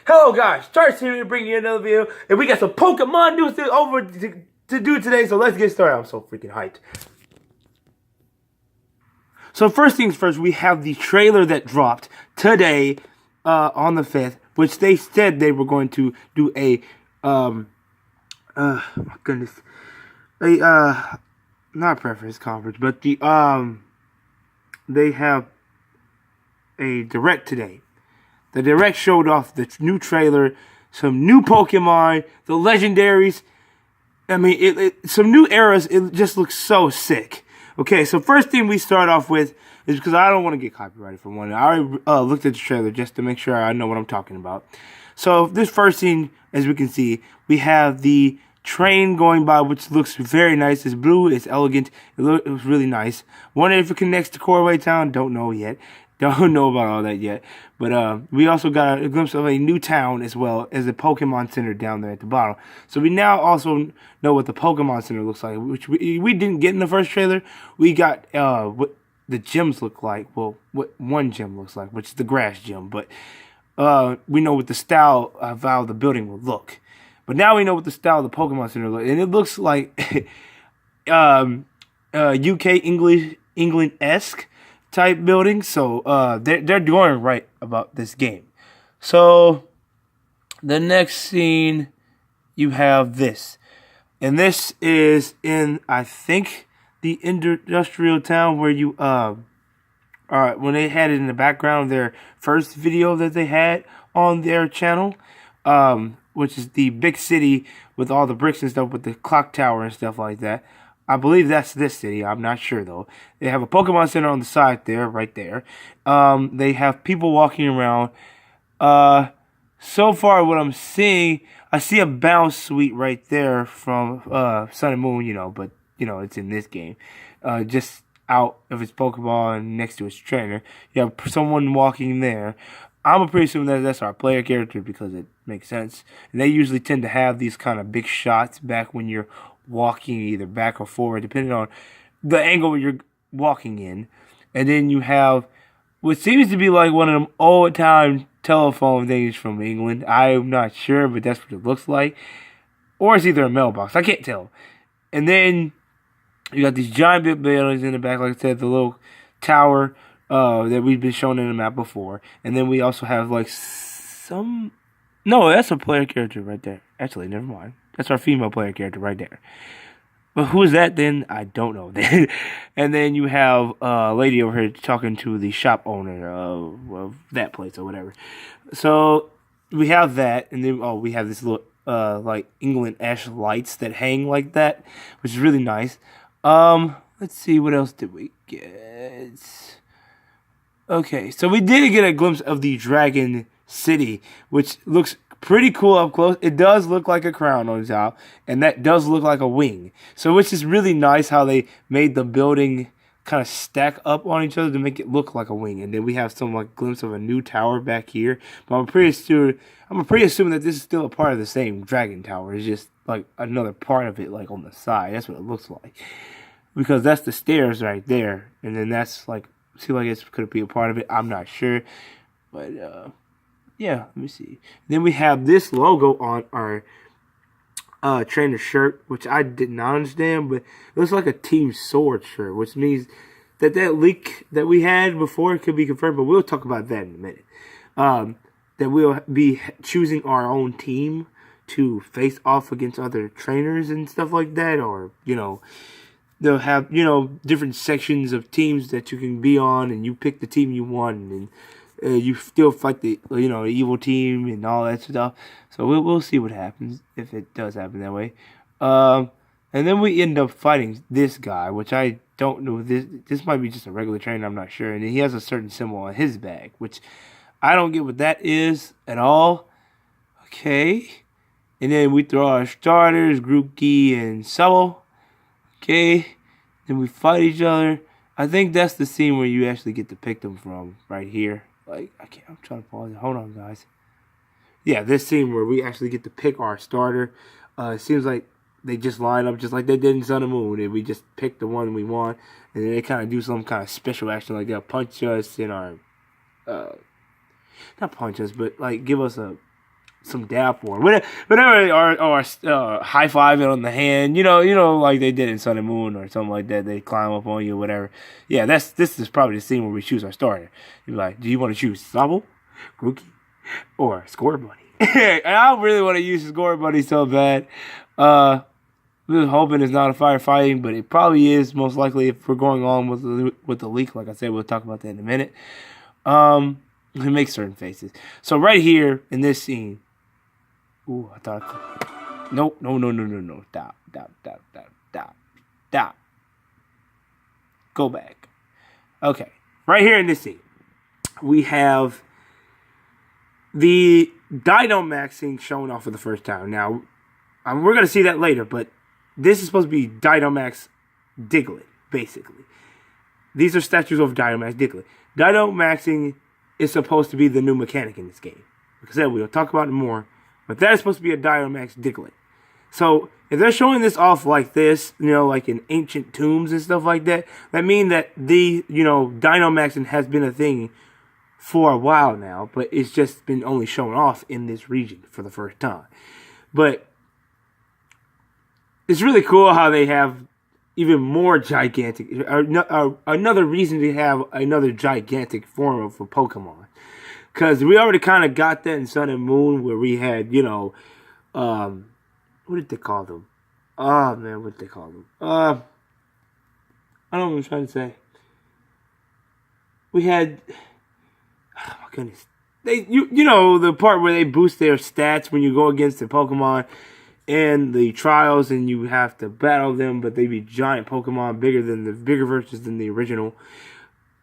Hello guys, Charles here to bring you another video, and we got some Pokemon news to do today, so let's get started. I'm so freaking hyped. So first things first, we have the trailer that dropped today on the 5th, which they said they were going to do a, my goodness, a, not preference conference, but the, they have a direct today. The direct showed off the new trailer, some new Pokemon, the legendaries. I mean, some new eras. It just looks so sick. Okay, so first thing we start off with is because I don't want to get copyrighted for one. I already looked at the trailer just to make sure I know what I'm talking about. So this first scene, as we can see, we have the train going by, which looks very nice. It's blue, it's elegant, it was really nice. Wondering if it connects to Corway Town, don't know yet. Don't know about all that yet. But we also got a glimpse of a new town as well as the Pokemon Center down there at the bottom. So we now also know what the Pokemon Center looks like, which we didn't get in the first trailer. We got what the gyms look like. Well, what one gym looks like, which is the grass gym. But we know what the style of how the building will look. But now we know what the style of the Pokemon Center looks. And it looks like UK England-esque type building, so they're doing right about this game. So the next scene, you have this, and this is in, I think, the industrial town where you when they had it in the background of their first video that they had on their channel, which is the big city with all the bricks and stuff with the clock tower and stuff like that. I believe that's this city. I'm not sure, though. They have a Pokemon Center on the side there, right there. They have people walking around. So far, what I'm seeing, I see a bounce suite right there from Sun and Moon, but, it's in this game. Just out of its Pokeball and next to its trainer. You have someone walking there. I'm pretty assuming that that's our player character because it makes sense. And they usually tend to have these kind of big shots back when you're walking either back or forward, depending on the angle you're walking in. And then you have what seems to be like one of them old-time telephone things from England. I'm not sure, but that's what it looks like. Or it's either a mailbox. I can't tell. And then you got these giant big buildings in the back, like I said, the little tower that we've been shown in the map before. And then we also have like some... No, that's a player character right there. Actually, never mind. That's our female player character right there. But who is that then? I don't know. And then you have a lady over here talking to the shop owner of that place or whatever. So we have that. And then we have this little like England-esque lights that hang like that, which is really nice. Let's see, what else did we get? Okay, so we did get a glimpse of the Dragon City, which looks pretty cool up close. It does look like a crown on top, and that does look like a wing. So which is really nice how they made the building kind of stack up on each other to make it look like a wing. And then we have some like glimpse of a new tower back here. But I'm pretty assuming that this is still a part of the same Dragon Tower. It's just like another part of it, like on the side. That's what it looks like, because that's the stairs right there, and then that's like, see, like it could be a part of it. I'm not sure, but yeah, let me see. Then we have this logo on our trainer shirt, which I did not understand, but it looks like a Team Sword shirt, which means that leak that we had before could be confirmed, but we'll talk about that in a minute. That we'll be choosing our own team to face off against other trainers and stuff like that, or, they'll have, different sections of teams that you can be on, and you pick the team you want, and you still fight the evil team and all that stuff. So we'll see what happens if it does happen that way. And then we end up fighting this guy, which I don't know. This might be just a regular trainer. I'm not sure. And he has a certain symbol on his bag, which I don't get what that is at all. Okay. And then we throw our starters, Grookey and Subble. Okay. Then we fight each other. I think that's the scene where you actually get to pick them from right here. Like, I'm trying to pause it. Hold on, guys. Yeah, this scene where we actually get to pick our starter. It seems like they just line up just like they did in Sun and Moon, and we just pick the one we want, and then they kind of do some kind of special action, like they'll punch us in our, not punch us, but like give us a some dap or whatever, or high fiving on the hand, like they did in Sun and Moon or something like that. They climb up on you or whatever. Yeah, this is probably the scene where we choose our starter. You're like, do you want to choose Sobble, Grookey, or Score Bunny? And I really want to use Score Bunny so bad. I'm hoping it's not a firefighting, but it probably is most likely if we're going on with the leak. Like I said, we'll talk about that in a minute. He makes certain faces. So right here in this scene. Ooh, I thought. No. Stop. Go back. Okay. Right here in this scene, we have the Dynamaxing shown off for the first time. Now, we're going to see that later, but this is supposed to be Dynamax Diglett, basically. These are statues of Dynamax Diglett. Dynamaxing is supposed to be the new mechanic in this game. Like I said, we'll talk about it more. But that is supposed to be a Dynamax Diglett. So, if they're showing this off like this, like in ancient tombs and stuff like that, that means that the, Dynamaxing has been a thing for a while now, but it's just been only shown off in this region for the first time. But it's really cool how they have even more gigantic, another reason to have another gigantic form of a Pokemon. Because we already kind of got that in Sun and Moon where we had, what did they call them? Oh, man, what did they call them? I don't know what I'm trying to say. We had, oh my goodness. The part where they boost their stats when you go against the Pokemon in the trials and you have to battle them, but they be giant Pokemon, bigger versions than the original.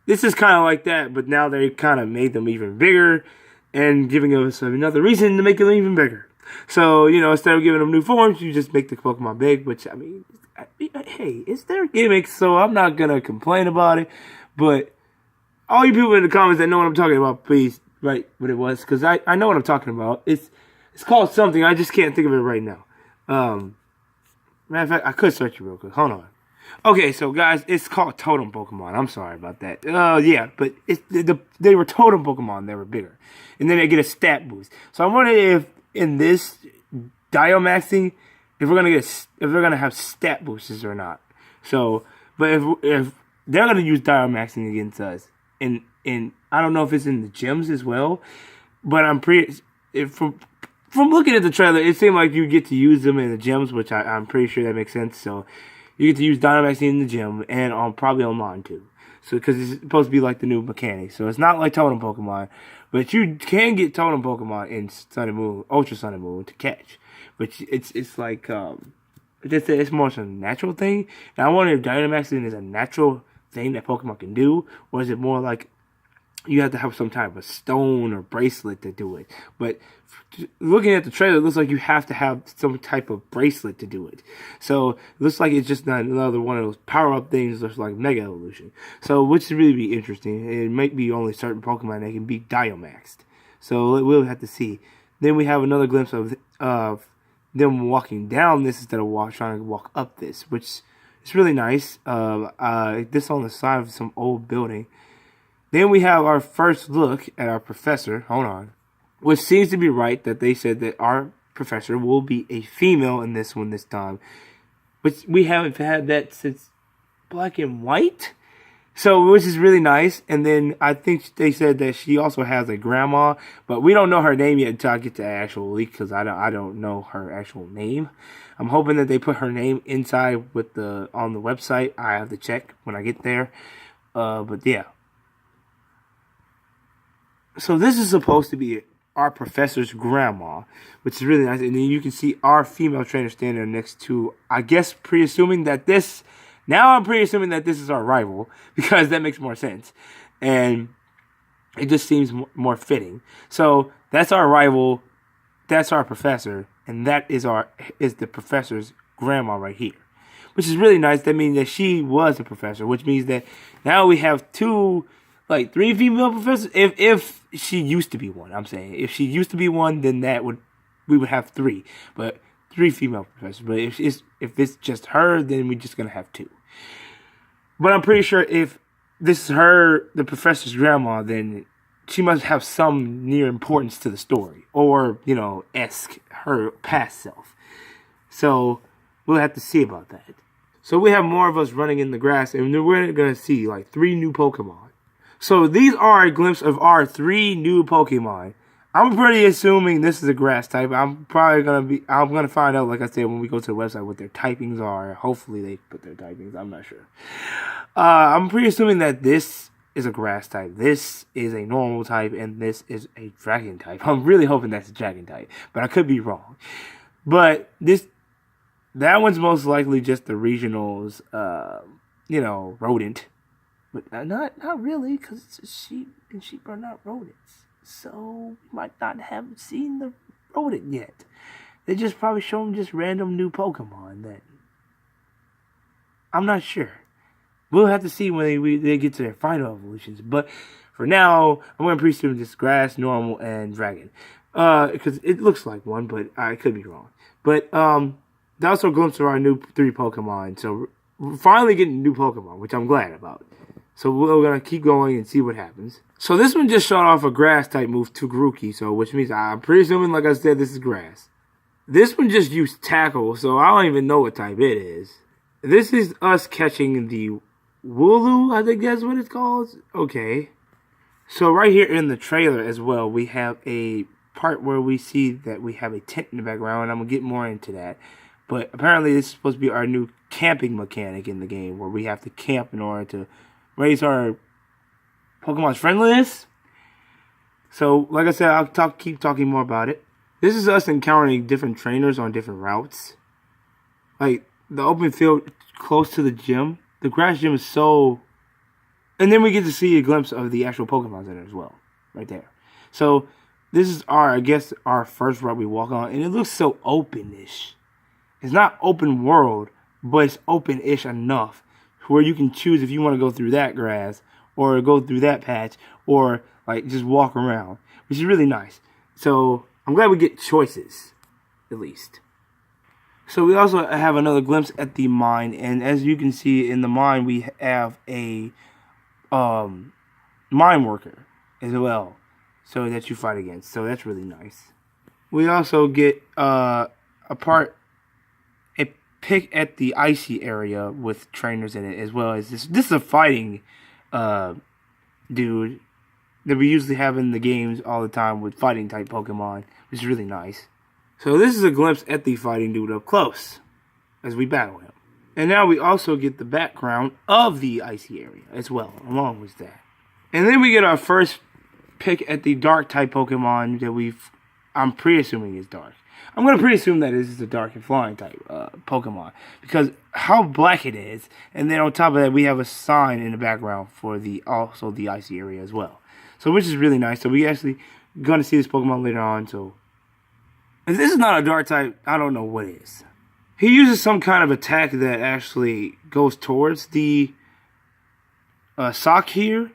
This is kind of like that, but now they kind of made them even bigger and giving us another reason to make them even bigger. So, instead of giving them new forms, you just make the Pokemon big, which, hey, it's their gimmick, so I'm not going to complain about it. But all you people in the comments that know what I'm talking about, please write what it was, because I know what I'm talking about. It's called something, I just can't think of it right now. Matter of fact, I could search it real quick. Hold on. Okay, so guys, it's called Totem Pokemon. I'm sorry about that. Yeah, but they were Totem Pokemon. They were bigger, and then they get a stat boost. So I'm wondering if in this Dynamaxing, if they're gonna have stat boosts or not. So, but if they're gonna use Dynamaxing against us, and I don't know if it's in the gyms as well, but from looking at the trailer, it seemed like you get to use them in the gyms, which I'm pretty sure that makes sense. So. You get to use Dynamaxing in the gym and probably online too. So because it's supposed to be like the new mechanic. So it's not like Totem Pokemon, but you can get Totem Pokemon in Sun and Moon, Ultra Sun and Moon to catch. But it's like it's more of a natural thing. And I wonder if Dynamaxing is a natural thing that Pokemon can do, or is it more like you have to have some type of stone or bracelet to do it. But looking at the trailer, it looks like you have to have some type of bracelet to do it. So it looks like it's just not another one of those power-up things that's like Mega Evolution. So which would really be interesting. It might be only certain Pokemon that can be Dynamaxed. So we'll have to see. Then we have another glimpse of them walking down this instead of trying to walk up this, which is really nice. This on the side of some old building. Then we have our first look at our professor. Hold on. Which seems to be right that they said that our professor will be a female in this one this time. But we haven't had that since Black and White. So, which is really nice. And then I think they said that she also has a grandma. But we don't know her name yet until I get to the actual leak. Because I don't know her actual name. I'm hoping that they put her name inside on the website. I have to check when I get there. But yeah. So this is supposed to be our professor's grandma, which is really nice. And then you can see our female trainer standing there next to, I guess, I'm pretty assuming that this is our rival, because that makes more sense. And it just seems more fitting. So that's our rival, that's our professor, and that is the professor's grandma right here. Which is really nice. That means that she was a professor, which means that now we have three female professors. If she used to be one, I'm saying. If she used to be one, then we would have three. But 3 female professors. But if it's just her, then we're just gonna have 2. But I'm pretty sure if this is the professor's grandma, then she must have some near importance to the story, or esque her past self. So we'll have to see about that. So we have more of us running in the grass, and we're gonna see like 3 new Pokemon. So these are a glimpse of our 3 new Pokemon. I'm pretty assuming this is a grass type. I'm gonna find out, like I said, when we go to the website what their typings are. Hopefully they put their typings. I'm not sure. I'm pretty assuming that this is a grass type. This is a normal type, and this is a dragon type. I'm really hoping that's a dragon type, but I could be wrong. But that one's most likely just the regionals, rodent. But not really, because it's a sheep, and sheep are not rodents. So we might not have seen the rodent yet. They just probably show them just random new Pokemon that I'm not sure. We'll have to see when they get to their final evolutions. But for now, I'm going to presume just grass, normal, and dragon. Because it looks like one, but I could be wrong. But that also glimpse of our new 3 Pokemon. So we're finally getting new Pokemon, which I'm glad about. So we're going to keep going and see what happens. So this one just shot off a grass type move to Grookey, so which means I'm pretty assuming, like I said, this is grass. This one just used tackle, so I don't even know what type it is. This is us catching the Wooloo, I think that's what it's called. Okay. So right here in the trailer as well, we have a part where we see that we have a tent in the background, and I'm going to get more into that. But apparently this is supposed to be our new camping mechanic in the game, where we have to camp in order to raise our Pokemon's friendliness. So, like I said, I'll keep talking more about it. This is us encountering different trainers on different routes. Like, the open field close to the gym. The grass gym is so... And then we get to see a glimpse of the actual Pokemon Center as well. Right there. So, this is our first route we walk on. And it looks so open-ish. It's not open world, but it's open-ish enough where you can choose if you want to go through that grass or go through that patch or like just walk around, which is really nice. So I'm glad we get choices, at least. So we also have another glimpse at the mine, and as you can see in the mine, we have a mine worker as well, so that you fight against. So that's really nice. We also get a pick at the icy area with trainers in it, as well as this is a fighting dude that we usually have in the games all the time with fighting type Pokemon, which is really nice. So this is a glimpse at the fighting dude up close as we battle him. And now we also get the background of the icy area as well, along with that. And then we get our first pick at the dark type Pokemon that I'm pre-assuming is dark. I'm going to pre-assume that this is a dark and flying type Pokemon, because how black it is, and then on top of that we have a sign in the background for also the icy area as well. So which is really nice. So we actually going to see this Pokemon later on. So if this is not a dark type, I don't know what is. He uses some kind of attack that actually goes towards the sock here,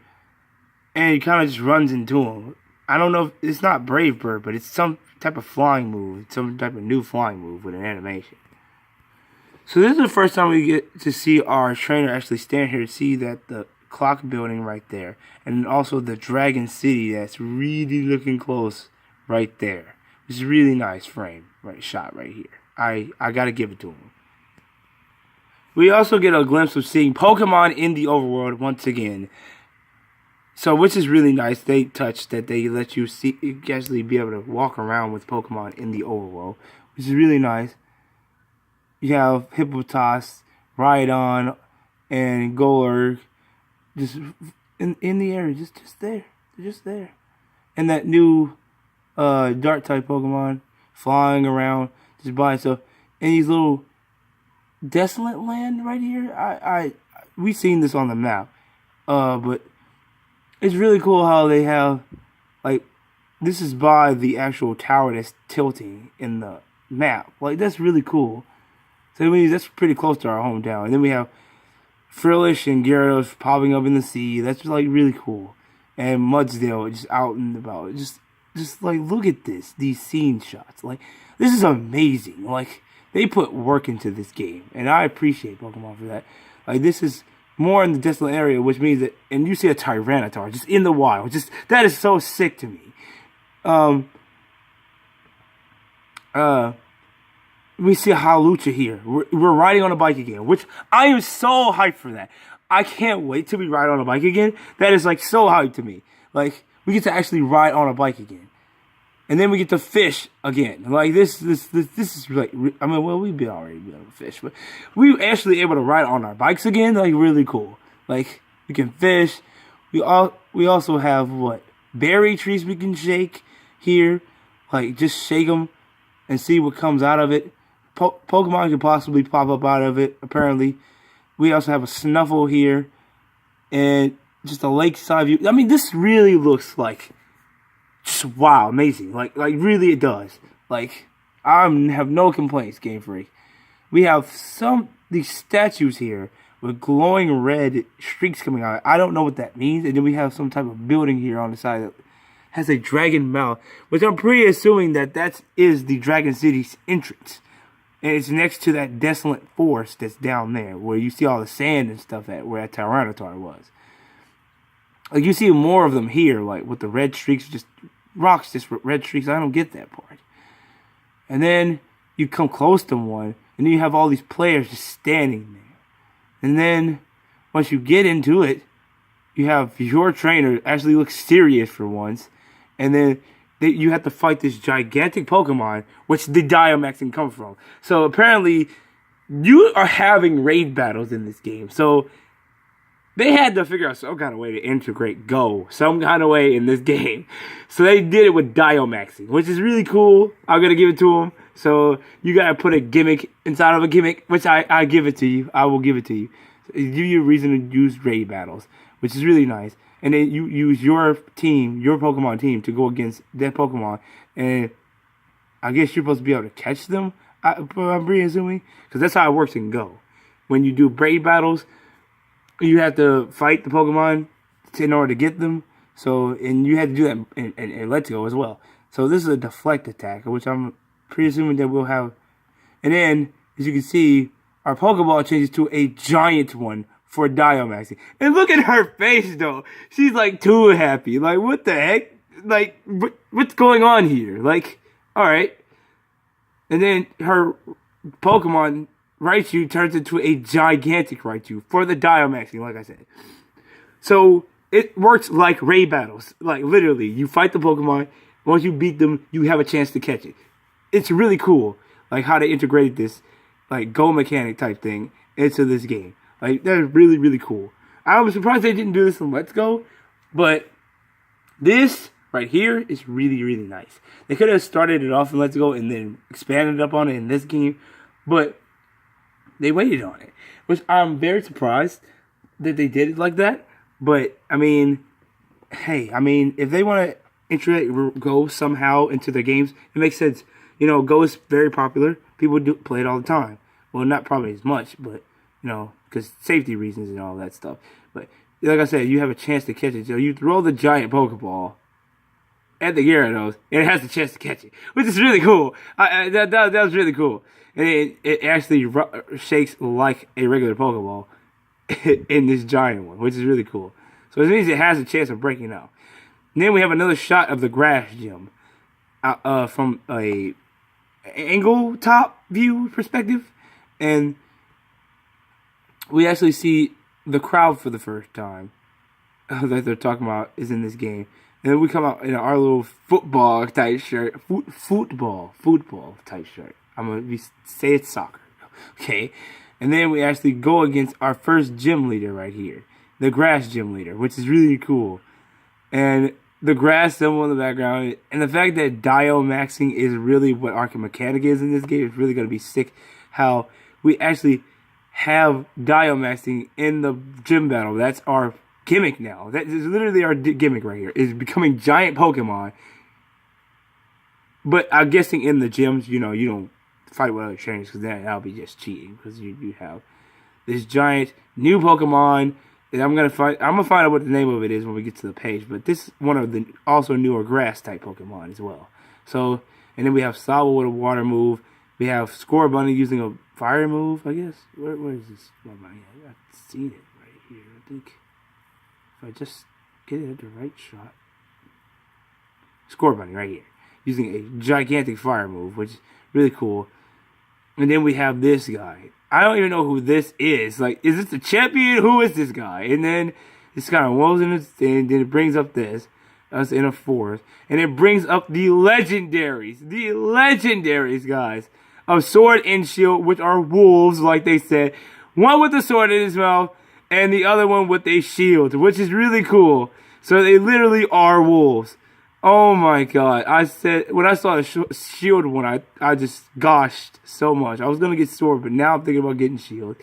and he kind of just runs into him. I don't know if it's not Brave Bird, but it's some type of flying move, some type of new flying move with an animation. So this is the first time we get to see our trainer actually stand here to see that the clock building right there, and also the Dragon City that's really looking close right there. It's a really nice shot right here. I gotta give it to him. We also get a glimpse of seeing Pokemon in the overworld once again. So, which is really nice. They touched that they let you actually be able to walk around with Pokemon in the overworld, which is really nice. You have Hippopotas, Rhydon, and Golurk just in the area, just there. They're just there. And that new dark type Pokemon flying around just by itself. And these little desolate land right here. We've seen this on the map, but it's really cool how they have, like, this is by the actual tower that's tilting in the map. Like, that's really cool. So I mean, that's pretty close to our hometown. And then we have Frillish and Gyarados popping up in the sea. That's like really cool. And Mudsdale just out and about. Just like, look at these scene shots. Like, this is amazing. Like, they put work into this game, and I appreciate Pokemon for that. Like, this is more in the desolate area, which means that, and you see a Tyranitar just in the wild. Just that is so sick to me. We see a Hawlucha here. We're riding on a bike again, which I am so hyped for that. I can't wait till we ride on a bike again. That is like so hyped to me. Like we get to actually ride on a bike again. And then we get to fish again. Like this is like, I mean, well, we've been already able to fish, but we actually able to ride on our bikes again. Like really cool. Like we can fish. We also have what, berry trees we can shake here. Like just shake them and see what comes out of it. Pokemon can possibly pop up out of it. Apparently, we also have a Snuffle here and just a lakeside view. I mean, this really looks like. Just wow, amazing. Like really it does. Like, I have no complaints, Game Freak. We have these statues here with glowing red streaks coming out. I don't know what that means. And then we have some type of building here on the side that has a dragon mouth, which I'm pretty assuming that is the Dragon City's entrance. And it's next to that desolate forest that's down there, where you see all the sand and stuff where that Tyranitar was. Like, you see more of them here, like, with the red streaks, just rocks, just red streaks. I don't get that part. And then you come close to one, and then you have all these players just standing there. And then, once you get into it, you have your trainer actually look serious for once. And then you have to fight this gigantic Pokemon, which the Diomax can come from. So, apparently, you are having raid battles in this game. So, they had to figure out some kind of way to integrate Go some kind of way in this game. So they did it with Diomaxing, which is really cool. I'm going to give it to them. So you got to put a gimmick inside of a gimmick, which I give it to you. I will give it to you. So it gives you a reason to use raid battles, which is really nice. And then you use your team, your Pokemon team, to go against that Pokemon. And I guess you're supposed to be able to catch them, I'm pretty assuming. Because that's how it works in Go. When you do raid battles, you have to fight the Pokemon in order to get them. So, and you had to do that in Let's Go as well. So this is a deflect attack, which I'm pretty assuming that we'll have. And then, as you can see, our Pokeball changes to a giant one for Diomaxing. And look at her face, though. She's like too happy. Like, what the heck? Like, what's going on here? Like, alright. And then her Pokemon Raichu turns into a gigantic Raichu for the Diomaxing, like I said. So, it works like raid battles. Like, literally, you fight the Pokemon. Once you beat them, you have a chance to catch it. It's really cool, like, how they integrated this, like, Go mechanic type thing into this game. Like, that's really, really cool. I was surprised they didn't do this in Let's Go, but this right here is really, really nice. They could have started it off in Let's Go and then expanded up on it in this game, but they waited on it, which I'm very surprised that they did it like that. But, I mean, hey, I mean, if they want to integrate Go somehow into their games, it makes sense. You know, Go is very popular. People do play it all the time. Well, not probably as much, but, you know, because safety reasons and all that stuff. But, like I said, you have a chance to catch it. So you throw the giant Pokeball at the Gyarados, and it has a chance to catch it, which is really cool. That was really cool. And it actually shakes like a regular Pokeball in this giant one, which is really cool. So it means it has a chance of breaking out. And then we have another shot of the grass gym from a angle top view perspective. And we actually see the crowd for the first time that they're talking about is in this game. And then we come out in our little football type shirt. Football type shirt. Say it's soccer. Okay. And then we actually go against our first gym leader right here. The grass gym leader, which is really cool. And the grass symbol in the background. And the fact that Diomaxing is really what our mechanic is in this game is really going to be sick. How we actually have Diomaxing in the gym battle. That's our gimmick now. That is literally our gimmick right here. Is becoming giant Pokemon. But I'm guessing in the gyms, you know, you don't fight with other trainers because that'll be just cheating. Because you have this giant new Pokemon that I'm gonna find out what the name of it is when we get to the page. But this is one of the also newer grass type Pokemon as well. So, and then we have Sabo with a water move. We have Scorbunny using a fire move, I guess. Where is this Scorbunny? I've seen it right here. I think if I just get it at the right shot. Scorbunny right here. Using a gigantic fire move, which is really cool. And then we have this guy. I don't even know who this is. Like, is this the champion? Who is this guy? And then it's kind of rolls in its thing. Then it brings up this. That's in a fourth. And it brings up the legendaries. The legendaries, guys. Of Sword and Shield, which are wolves, like they said. One with a sword in his mouth, and the other one with a shield, which is really cool. So they literally are wolves. Oh my god. I said, when I saw the shield one, I just goshed so much. I was going to get sword, but now I'm thinking about getting shield.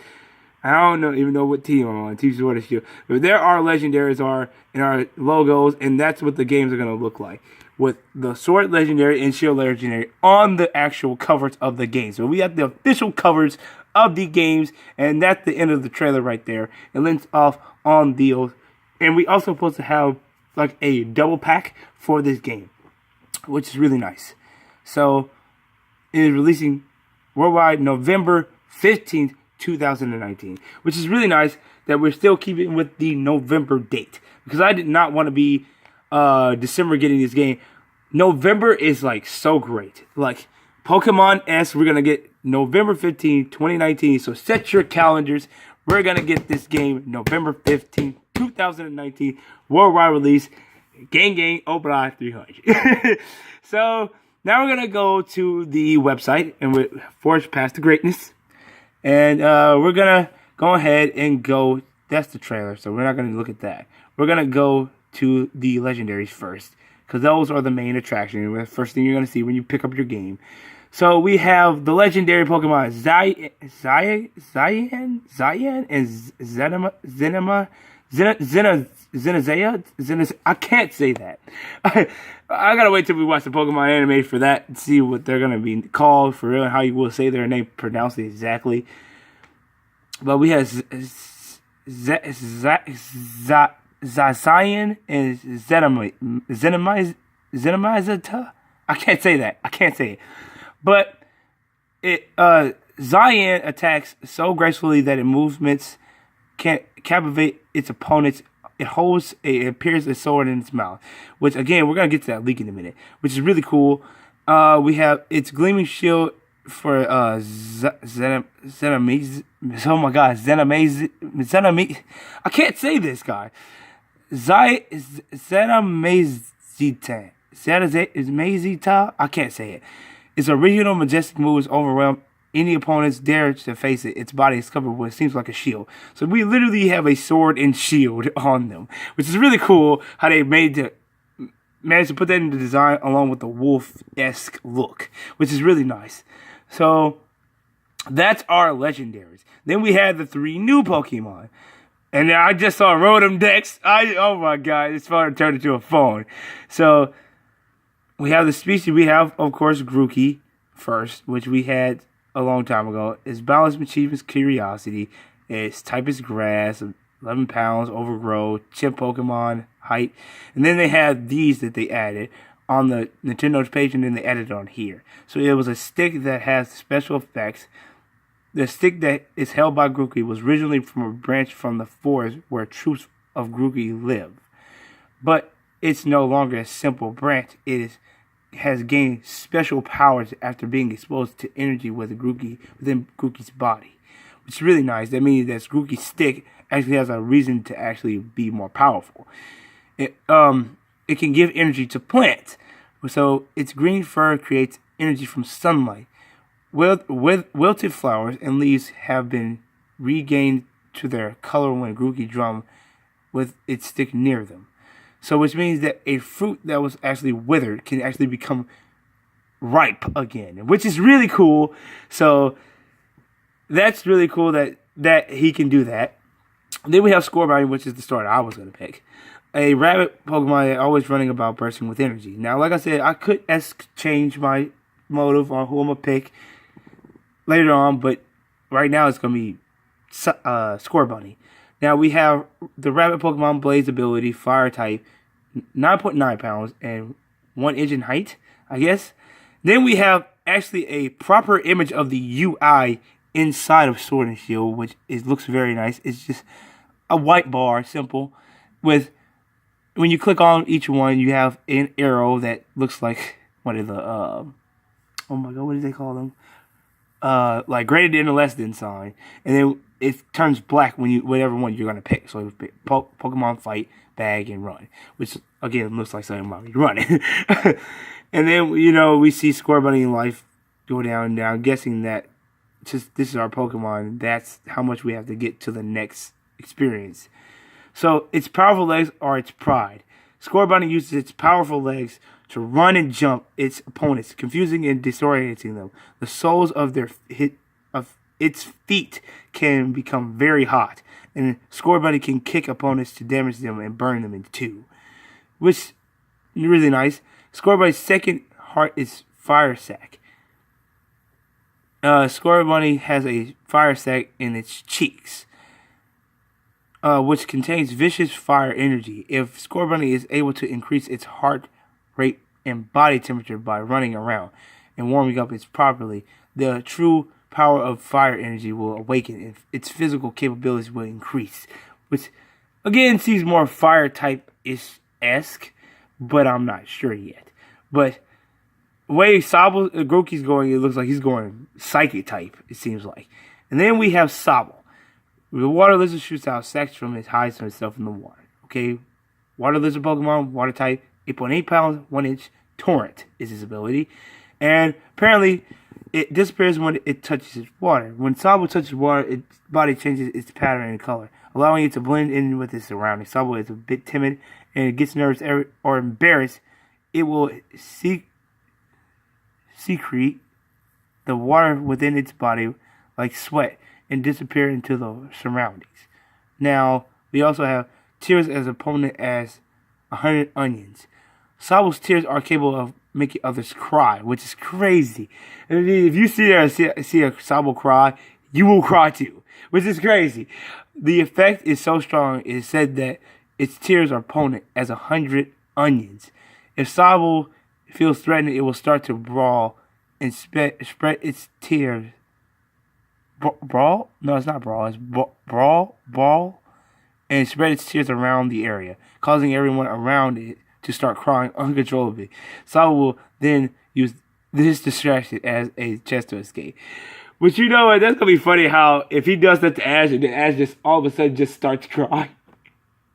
I don't even know what team I'm on, Team Sword or Shield. But there our legendaries are in our logos, and that's what the games are going to look like. With the Sword Legendary and Shield Legendary on the actual covers of the game. So we have the official covers of the games, and that's the end of the trailer right there. It links off on deals. And we also supposed to have like a double pack for this game, which is really nice. So it is releasing worldwide November 15th, 2019, which is really nice that we're still keeping with the November date, because I did not want to be December getting this game. November is like so great. Like Pokemon S, we're gonna get November 15th, 2019. So set your calendars. We're gonna get this game November 15th, 2019, worldwide release. Gang, open eye 300. So now we're gonna go to the website and we forge past the greatness. And we're going to go ahead and go. That's the trailer, so we're not going to look at that. We're going to go to the legendaries first, because those are the main attraction. The first thing you're going to see when you pick up your game. So we have the legendary Pokemon Zayan and Zenazea. I can't say that. I gotta wait till we watch the Pokemon anime for that and see what they're gonna be called for real and how you will say their name, pronounce it exactly. But we have Zacian and Zenamizata. I can't say that. I can't say it. But Zayan attacks so gracefully that it movements can't captivate its opponents. It appears a sword in its mouth, which again we're gonna get to that leak in a minute, which is really cool. We have its gleaming shield for Zenamaze. Oh my god, Zenamaze. I can't say this guy. Zenamazita. I can't say it. Its original majestic moves overwhelm any opponents dare to face it. Its body is covered with what seems like a shield. So we literally have a sword and shield on them, which is really cool how they managed to put that in the design along with the wolf-esque look, which is really nice. So that's our legendaries. Then we had the 3 new Pokemon. And I just saw Rotom Dex. Oh my god, it's fun to turn into a phone. So we have the species. We have, of course, Grookey first, which we had a long time ago. Its balance achieves curiosity. Its type is grass, 11 pounds, overgrow, chip Pokemon, height. And then they had these that they added on the Nintendo's page, and then they added it on here. So it was a stick that has special effects. The stick that is held by Grookey was originally from a branch from the forest where troops of Grookey live. But it's no longer a simple branch. Has gained special powers after being exposed to energy within Grookey's body, which is really nice. That means that Grookey's stick actually has a reason to actually be more powerful. It can give energy to plants, so its green fur creates energy from sunlight. Wilted flowers and leaves have been regained to their color when Grookey drummed with its stick near them. So which means that a fruit that was actually withered can actually become ripe again, which is really cool. So that's really cool that he can do that. Then we have Scorbunny, which is the starter I was going to pick. A rabbit Pokemon always running about bursting with energy. Now, like I said, I could change my motive on who I'm going to pick later on, but right now it's going to be Scorbunny. Now we have the rabbit Pokemon Blaze ability, fire type, 9.9 pounds and 1 inch in height, I guess. Then we have actually a proper image of the UI inside of Sword and Shield, which looks very nice. It's just a white bar, simple, with when you click on each one, you have an arrow that looks like what is the oh my god, what do they call them? Like greater than or less than sign, and then it turns black when you whatever one you're gonna pick. So pick Pokemon Fight, Bag, and Run, which again looks like something about me running. And then we see Score Bunny and Life go down and down, guessing that just this is our Pokemon. That's how much we have to get to the next experience. So its powerful legs are its pride. Score Bunny uses its powerful legs to run and jump its opponents, confusing and disorienting them. The soles of its feet can become very hot, and Score Bunny can kick opponents to damage them and burn them in two, which is really nice. Score Bunny's second heart is Fire Sack. Score Bunny has a fire sack in its cheeks, which contains vicious fire energy. If Score Bunny is able to increase its heart rate and body temperature by running around and warming up properly, the true power of fire energy will awaken and its physical capabilities will increase, which again seems more fire type-esque, but I'm not sure yet. But the way Grookey's going, it looks like he's going psychic type, it seems like. And then we have Sobble. The water lizard shoots out sacks from its hides from itself in the water. Okay, water lizard Pokemon, water type, 8.8 pounds, 1 inch. Torrent is his ability. And apparently, it disappears when it touches water. When Sobble touches water, its body changes its pattern and color, allowing it to blend in with its surroundings. Sobble is a bit timid and it gets nervous or embarrassed. It will secrete the water within its body like sweat and disappear into the surroundings. Now, we also have tears as opponent as 100 onions. Sobble's tears are capable of making others cry, which is crazy. I mean, if you see a Sobble cry, you will cry too, which is crazy. The effect is so strong, it is said that its tears are potent as 100 onions. If Sobble feels threatened, it will start to brawl and spread its tears. Brawl? No, it's not brawl. It's brawl, and spread its tears around the area, causing everyone around it to start crying uncontrollably. Sobble will then use this distraction as a chance to escape. But you know what? That's gonna be funny. How if he does that to Ash, and then Ash just all of a sudden just starts crying.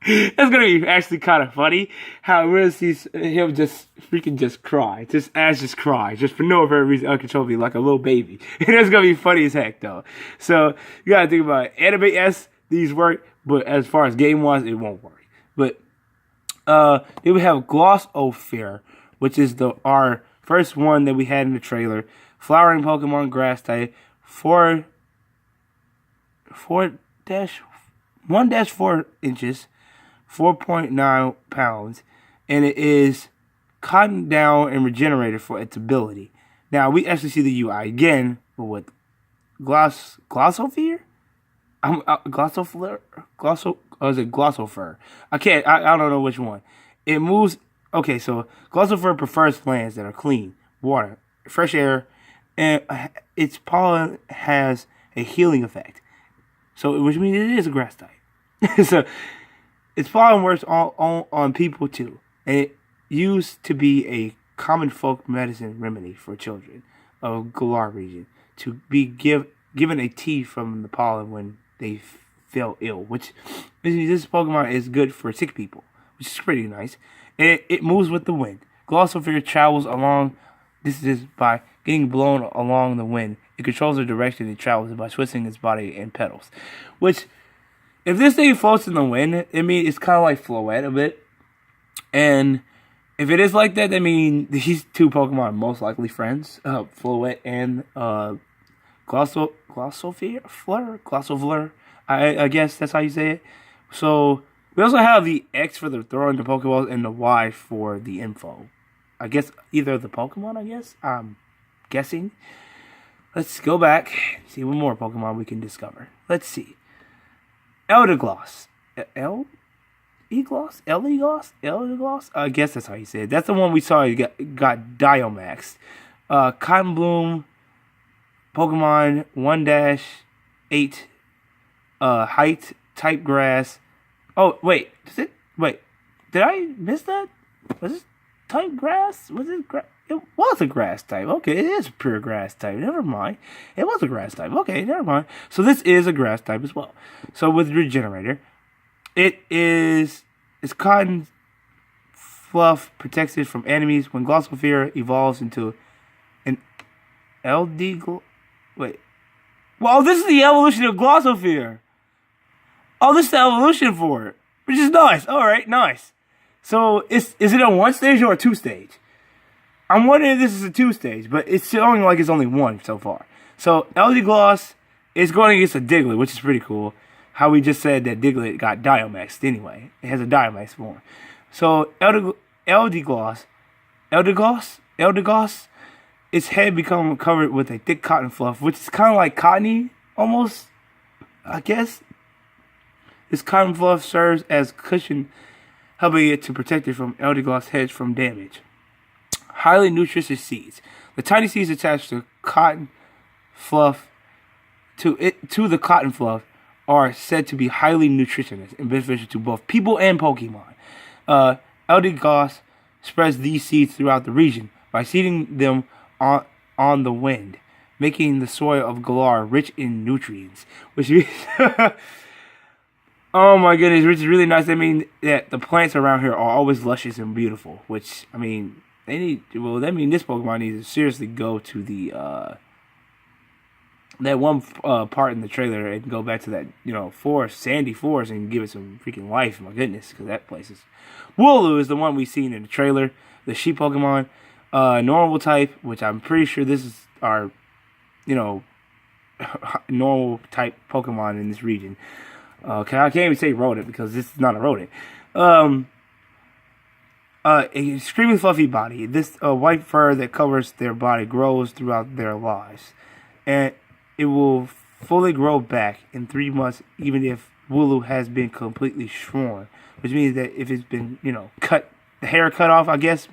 That's gonna be actually kind of funny. How we're gonna see him just freaking just cry, just Ash just cry, just for no apparent reason, uncontrollably, like a little baby. And that's gonna be funny as heck, though. So you gotta think about it. Anime these work, but as far as game wise, it won't work. But then we have Glossofair, which is our first one that we had in the trailer. Flowering Pokemon, grass type, 1-4 inches. 4.9 pounds, and it is cotton down and regenerated for its ability. Now we actually see the UI again, but with Glossofair? Is it Glossofair? I don't know which one. It moves. Okay, so Glossofair prefers lands that are clean, water, fresh air, and its pollen has a healing effect. So, which means it is a grass type. So, its pollen works on people too, and it used to be a common folk medicine remedy for children of Galar region to be given a tea from the pollen when they fell ill, which means this Pokemon is good for sick people, which is pretty nice. And it moves with the wind. Glossofair travels along distances by getting blown along the wind. It controls the direction it travels by twisting its body and petals, which, if this thing floats in the wind, I mean, it's kind of like Floette a bit. And if it is like that, I mean, these two Pokemon are most likely friends. Floette and Glossofair? I guess that's how you say it. So, we also have the X for the throwing the Pokeballs and the Y for the info. I guess either the Pokemon, I'm guessing. Let's go back and see what more Pokemon we can discover. Let's see. Eldergloss. Eldergloss? I guess that's how you say it. That's the one we saw got Diomax. Cotton Bloom, Pokemon 1-8, height, type grass, Oh, wait. Does it? Wait. Did I miss that? Was this type grass? Was it grass? It was a grass type. Okay, it is a pure grass type. Never mind. It was a grass type. Okay, never mind. So this is a grass type as well. So with Regenerator, it's cotton fluff protected from enemies when Glossosphere evolves into an wait. Well, this is the evolution of Glossosphere. Oh, this is the evolution for it, which is nice. All right, nice. So is it a 1 stage or a 2 stage? I'm wondering if this is a 2 stage, but it's showing like it's only 1 so far. So Eldegoss is going against a Diglett, which is pretty cool. How we just said that Diglett got Diomaxed anyway. It has a Diomax form. So Eldegoss, its head become covered with a thick cotton fluff, which is kind of like cottony, almost, I guess. This cotton fluff serves as cushion, helping it to protect it from Eldegoss' heads from damage. Highly nutritious seeds. The tiny seeds attached to cotton fluff to the cotton fluff are said to be highly nutritious and beneficial to both people and Pokemon. Eldegoss spreads these seeds throughout the region by seeding them on the wind, making the soil of Galar rich in nutrients. Which oh my goodness, which is really nice. I mean, that the plants around here are always luscious and beautiful. Which, I mean, they need. Well, that means this Pokemon needs to seriously go to the that one part in the trailer and go back to that forest, sandy forest, and give it some freaking life. My goodness, because that place is. Wooloo is the one we seen in the trailer, the sheep Pokemon, normal type, which I'm pretty sure this is our, normal type Pokemon in this region. I can't even say rodent because this is not a rodent. A extremely fluffy body. This white fur that covers their body grows throughout their lives, and it will fully grow back in 3 months, even if Wooloo has been completely shorn, which means that if it's been, cut, the hair cut off, I guess,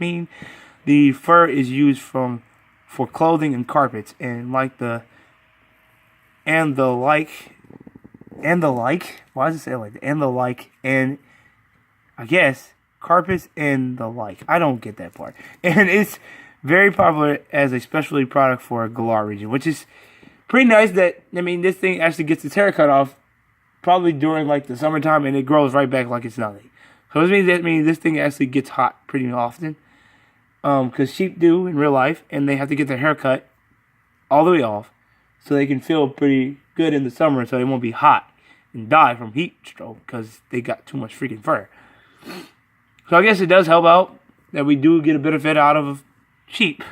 the fur is used for clothing and carpets, and why does it say like that? And I guess carpets and the like. I don't get that part. And it's very popular as a specialty product for a Galar region, which is pretty nice. That this thing actually gets its hair cut off probably during like the summertime, and it grows right back like it's nothing. So it means this thing actually gets hot pretty often. Because sheep do in real life, and they have to get their hair cut all the way off, so they can feel pretty good in the summer, so they won't be hot and die from heat stroke because they got too much freaking fur. So I guess it does help out that we do get a benefit out of sheep.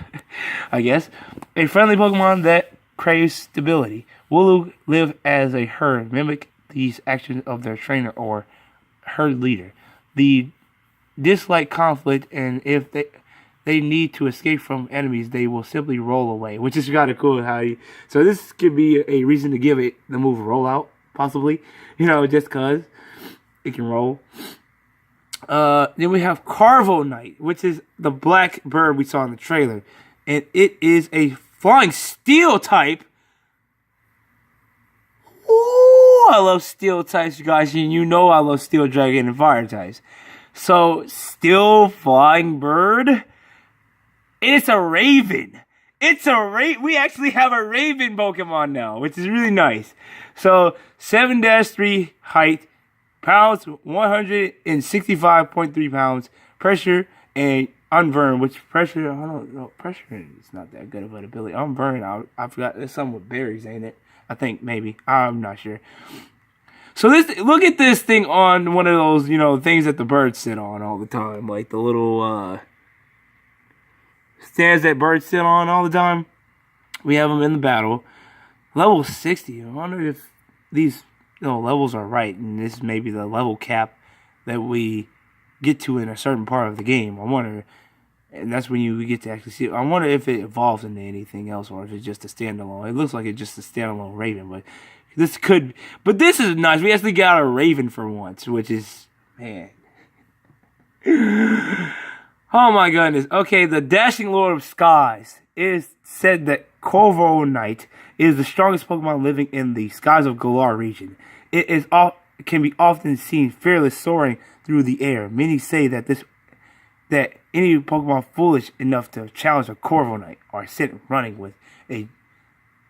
I guess a friendly Pokemon that craves stability. Wooloo live as a herd, mimic these actions of their trainer or herd leader. The dislike conflict, and if they need to escape from enemies, they will simply roll away, which is kind of cool. So this could be a reason to give it the move roll out, possibly, just cause it can roll. Then we have Carvonite, which is the black bird we saw in the trailer, and it is a flying steel type. Ooh, I love steel types, you guys, and I love steel dragon and fire types. So steel flying bird. It's a raven. We actually have a raven Pokemon now, which is really nice. So 7-3 height, pounds 165.3 pounds, pressure and unburn. Which pressure? I don't know. Pressure is not that good of an ability. Unburn, I forgot. There's something with berries, ain't it? I think maybe. I'm not sure. So look at this thing on one of those things that the birds sit on all the time, like the little stands that birds sit on all the time. We have them in the battle. Level 60. I wonder if these levels are right, and this is maybe the level cap that we get to in a certain part of the game. I wonder, and that's when you get to actually see it. I wonder if it evolves into anything else, or if it's just a standalone. It looks like it's just a standalone Raven, but this is nice. We actually got a Raven for once, which is, man. Oh my goodness. Okay, the Dashing Lord of Skies. It is said that Corviknight is the strongest Pokemon living in the skies of Galar region. It is can be often seen fearless soaring through the air. Many say that any Pokemon foolish enough to challenge a Corviknight are sent running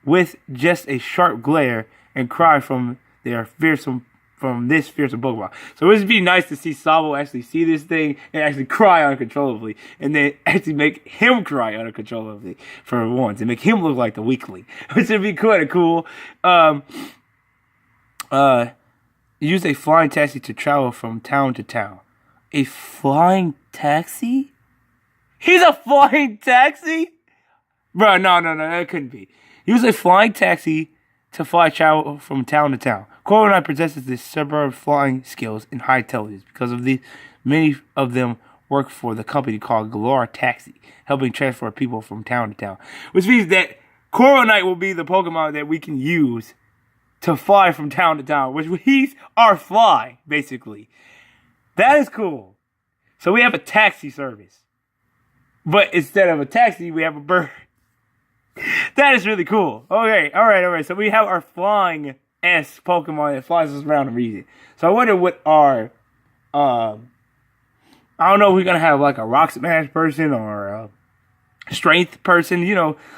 with just a sharp glare and cry from this fearsome Pokemon. So it would be nice to see Sabo actually see this thing and actually cry uncontrollably, and then actually make him cry uncontrollably for once, and make him look like the weakling, which would be kind of cool. Use a flying taxi to travel from town to town. A flying taxi? He's a flying taxi? Bro, no, that couldn't be. Use a flying taxi to travel from town to town. Corviknight possesses the superb flying skills and high intelligence. Because of these, many of them work for the company called Galore Taxi, helping transport people from town to town. Which means that Corviknight will be the Pokemon that we can use to fly from town to town, which he's our fly, basically. That is cool. So we have a taxi service. But instead of a taxi, we have a bird. That is really cool. Okay, alright. So we have our flying-esque Pokemon that flies us around the region. So I wonder what our, I don't know if we're going to have like a Rock Smash person or a Strength person,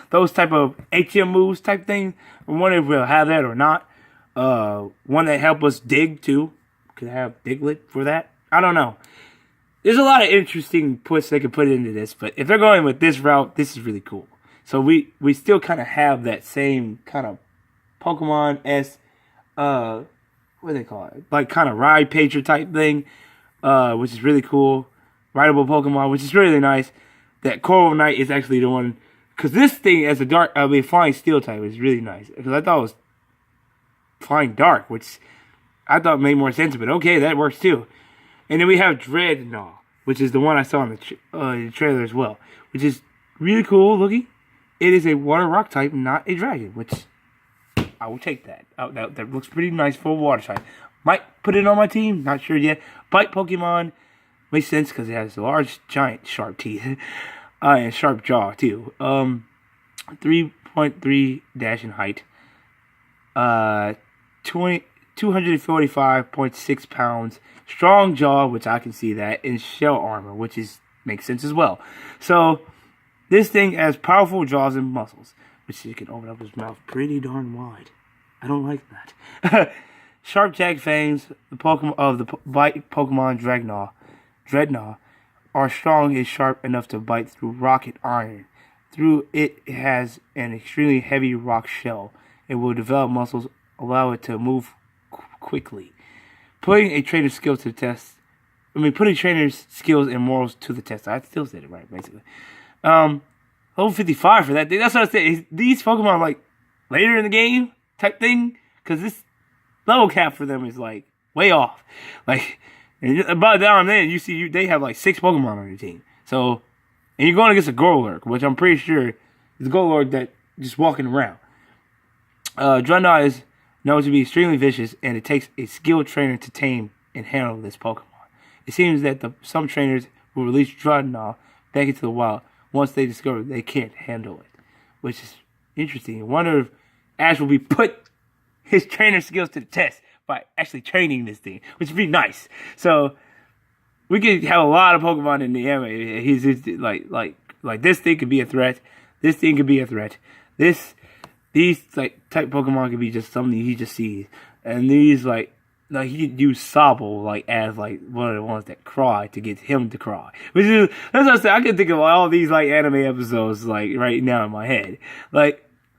those type of HM moves type thing. I wonder if we'll have that or not. One that help us dig too. Could have Diglett for that. I don't know. There's a lot of interesting puts they could put into this, but if they're going with this route, this is really cool. So we still kind of have that same kind of Pokemon-esque, what do they call it? Like kind of ride pager type thing, which is really cool. Rideable Pokemon, which is really nice. That Corviknight is actually the one, because this thing as a flying steel type is really nice. Because I thought it was flying dark, which I thought made more sense, but okay, that works too. And then we have Dreadnought, which is the one I saw in the trailer as well, which is really cool looking. It is a water rock type, not a dragon, which I will take that. That looks pretty nice for a water type. Might put it on my team, not sure yet. Bite Pokemon makes sense because it has large, giant, sharp teeth and sharp jaw too. 3.3 dash in height. 245.6 pounds. Strong jaw, which I can see that, and shell armor, which makes sense as well. So this thing has powerful jaws and muscles, which he can open up his mouth pretty darn wide. I don't like that. Sharp jagged fangs, the Pokemon of the bite Pokemon Dreadnought are strong and sharp enough to bite through rock and iron. Through it has an extremely heavy rock shell. It will develop muscles, allow it to move quickly. Putting trainer's skills and morals to the test. I still said it right, basically. Level 55 for that thing. That's what I said. These Pokemon like later in the game type thing, because this level cap for them is like way off. Like, and by the time then you see they have like 6 Pokemon on your team. So, and you're going against a Golurk, which I'm pretty sure is a Golurk that just walking around. Dreadnought is known to be extremely vicious, and it takes a skilled trainer to tame and handle this Pokemon. It seems that some trainers will release Dreadnought back into the wild once they discover they can't handle it, which is interesting. I wonder if Ash will be put his trainer skills to the test by actually training this thing, which would be nice. So we could have a lot of Pokemon in the anime. He's like this thing could be a threat. This thing could be a threat. These type Pokemon could be just something he just sees, and these like he could use Sabo as one of the ones that cry to get him to cry. Which is that's what I said. I can think of all these anime episodes right now in my head.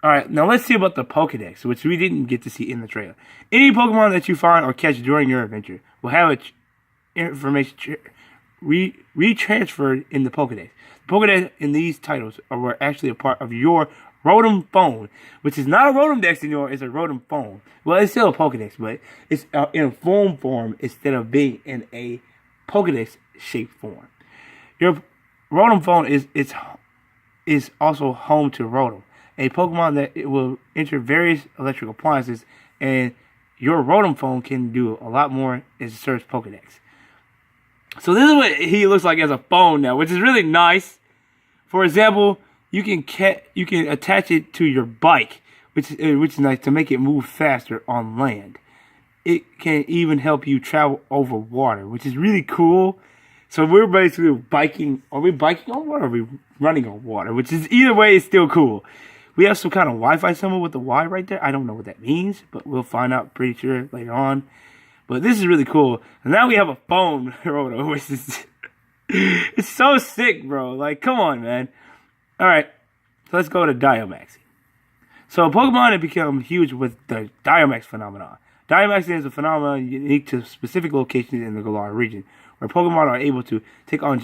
All right, now let's see about the Pokedex, which we didn't get to see in the trailer. Any Pokemon that you find or catch during your adventure will have its information retransferred in the Pokedex. The Pokedex in these titles are actually a part of your Rotom phone, which is not a Rotom Dex anymore, it's a Rotom phone. Well, it's still a Pokedex, but it's in a phone form instead of being in a Pokedex shaped form. Your Rotom phone is also home to Rotom, a Pokemon that it will enter various electric appliances, and your Rotom phone can do a lot more as a search Pokedex. So this is what he looks like as a phone now, which is really nice. For example, you can attach it to your bike, which is nice to make it move faster on land. it can even help you travel over water, which is really cool. So we're basically biking. Are we biking on water or are we running on water? Which is, either way, it's still cool. We have some kind of Wi-Fi symbol with the Y right there. I don't know what that means, but we'll find out pretty sure later on. But this is really cool. And now we have a phone, Roto, which is... it's so sick, bro. Like, come on, man. Alright, so let's go to Diomaxing. So Pokemon have become huge with the Diomax phenomenon. Diomaxing is a phenomenon unique to specific locations in the Galar region, where Pokemon are able to take on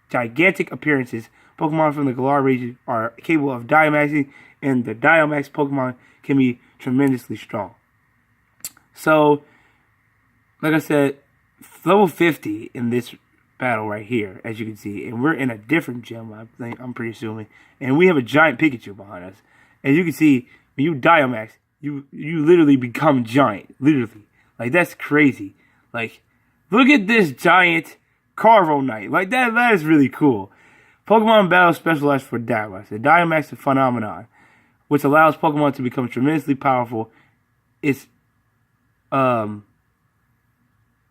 gigantic appearances. Pokemon from the Galar region are capable of Diomaxing, and the Diomax Pokemon can be tremendously strong. So, like I said, level 50 in this battle right here, as you can see, and we're in a different gym, I'm pretty assuming, and we have a giant Pikachu behind us. As you can see, when you Diomax, you literally become giant, literally. Like, that's crazy. Like, look at this giant Carvo Knight. Like, that is really cool. Pokemon Battle specialized for Diomax. The Diomax phenomenon, which allows Pokemon to become tremendously powerful, is a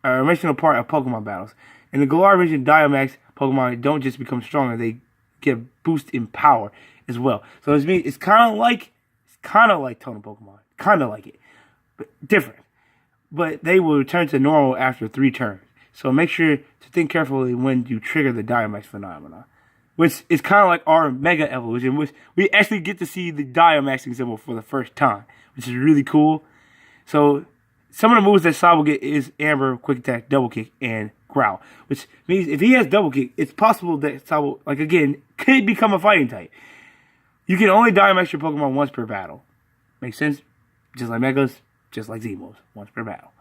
part of Pokemon battles. In the Galar region, Diomax Pokemon don't just become stronger; they get a boost in power as well. So it's kind of like Totem Pokemon, kind of like it, but different. But they will return to normal after 3 turns. So make sure to think carefully when you trigger the Diomax phenomenon, which is kind of like our Mega Evolution, which we actually get to see the Diomaxing symbol for the first time, which is really cool. So some of the moves that Sai will get is Amber, Quick Attack, Double Kick, and Growl, which means if he has Double Kick, it's possible that Sai will, like, again, could become a fighting type. You can only Diomax your Pokemon once per battle. Makes sense? Just like Megas, just like Z-moves, once per battle.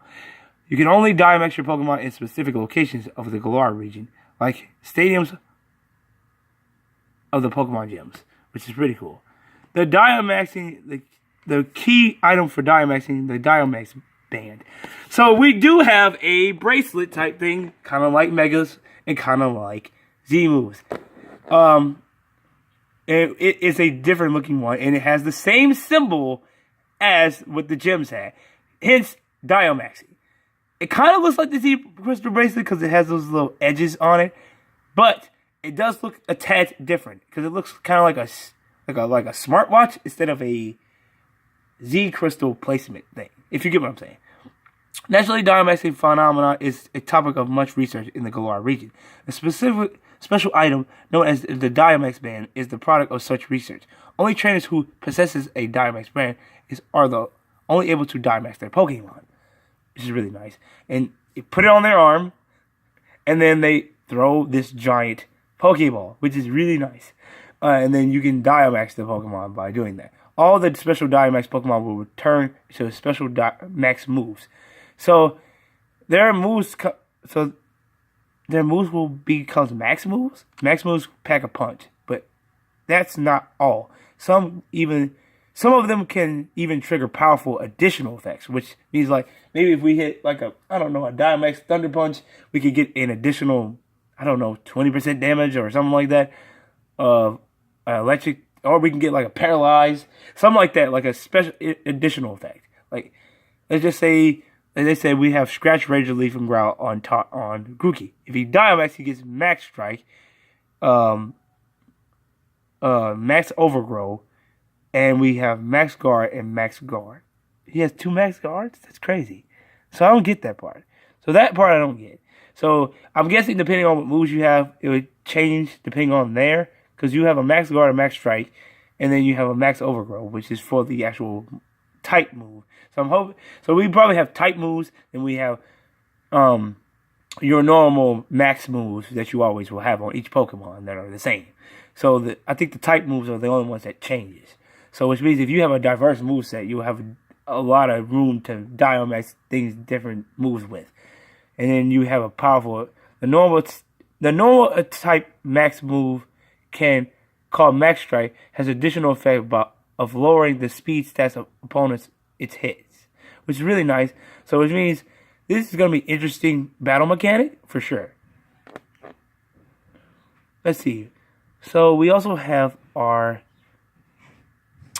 You can only Diomax your Pokemon in specific locations of the Galar region, like stadiums of the Pokemon gyms, which is pretty cool. The Diomaxing, the key item for Diomaxing, the Diomax band. So we do have a bracelet type thing, kind of like Megas and kind of like Z-moves. It is a different looking one, and it has the same symbol as what the gyms had. Hence, Diomaxing. It kind of looks like the Z Crystal bracelet because it has those little edges on it, but it does look a tad different because it looks kind of like a smartwatch instead of a Z Crystal placement thing. If you get what I'm saying. Naturally, Diomaxing phenomena is a topic of much research in the Galar region. A special item known as the Diomax band is the product of such research. Only trainers who possesses a Diomax band are only able to Diomax their Pokemon, which is really nice. And you put it on their arm, and then they throw this giant Pokeball, which is really nice. And then you can Diomax the Pokemon by doing that. All the special Diomax Pokemon will return to special Max moves. So their moves will become Max moves. Max moves pack a punch, but that's not all. Some of them can even trigger powerful additional effects, which means, like, maybe if we hit like a Diomax Thunder Punch, we could get an additional 20% damage or something like that. Electric, or we can get like a paralyzed, something like that, like a special additional effect. Like, let's just say, as they said, we have Scratch, Razor Leaf, and Growl on Grookey. If he Diomax, he gets Max Strike, Max Overgrow, and we have Max Guard and Max Guard. He has 2 Max Guards? That's crazy. So I don't get that part. So that part I don't get. So I'm guessing depending on what moves you have, it would change depending on there. Because you have a Max Guard, a Max Strike, and then you have a Max Overgrow, which is for the actual type move. So I'm hoping. So we probably have type moves, and we have your normal max moves that you always will have on each Pokemon that are the same. So I think the type moves are the only ones that changes. So which means if you have a diverse moveset, you'll have a lot of room to Diomax things different moves with. And then you have a powerful the normal type max move called Max Strike has additional effect of lowering the speed stats of opponents its hits, which is really nice. So which means this is going to be interesting battle mechanic for sure. Let's see. So we also have our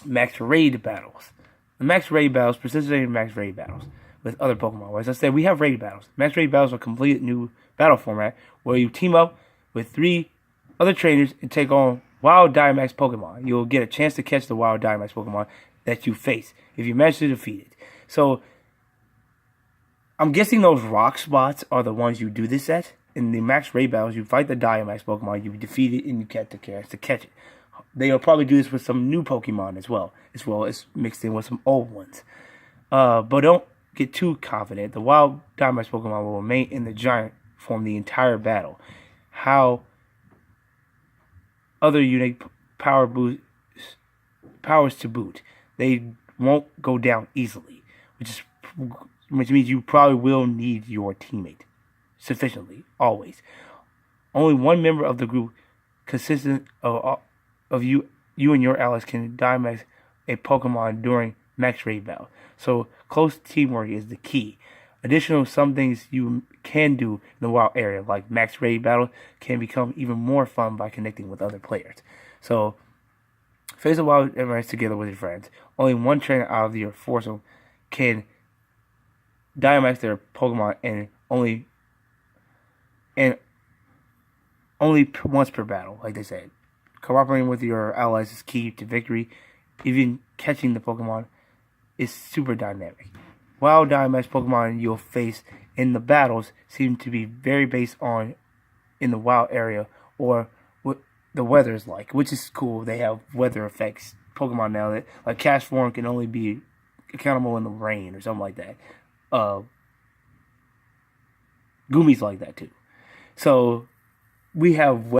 Max Raid battles. The Max Raid battles, participating in Max Raid battles. with other Pokemon. As I said, we have raid battles. Max raid battles are a completely new battle format where you team up with 3 other trainers and take on wild Dynamax Pokemon. You'll get a chance to catch the wild Dynamax Pokemon that you face if you manage to defeat it. So, I'm guessing those rock spots are the ones you do this at. In the max raid battles, you fight the Dynamax Pokemon, you defeat it, and you get the chance to catch it. They'll probably do this with some new Pokemon as well as mixed in with some old ones. But don't get too confident. The wild Dynamax Pokemon will remain in the giant form the entire battle. How other unique powers to boot. They won't go down easily, which means you probably will need your teammate sufficiently, always. Only one member of the group consistent of you and your allies can Dynamax a Pokemon during max raid battle. So close teamwork is the key. Additionally, some things you can do in the wild area, like max raid battle, can become even more fun by connecting with other players. So face the wild areas together with your friends. Only one trainer out of your foursome can Dynamax their Pokemon and only once per battle, like they said. Cooperating with your allies is key to victory. Even catching the Pokemon is super dynamic. Wild Dynamax Pokemon you'll face in the battles seem to be very based on in the wild area or what the weather is like, which is cool. They have weather effects Pokemon now that like Cashform can only be accountable in the rain or something like that. Gumi's like that too. So we have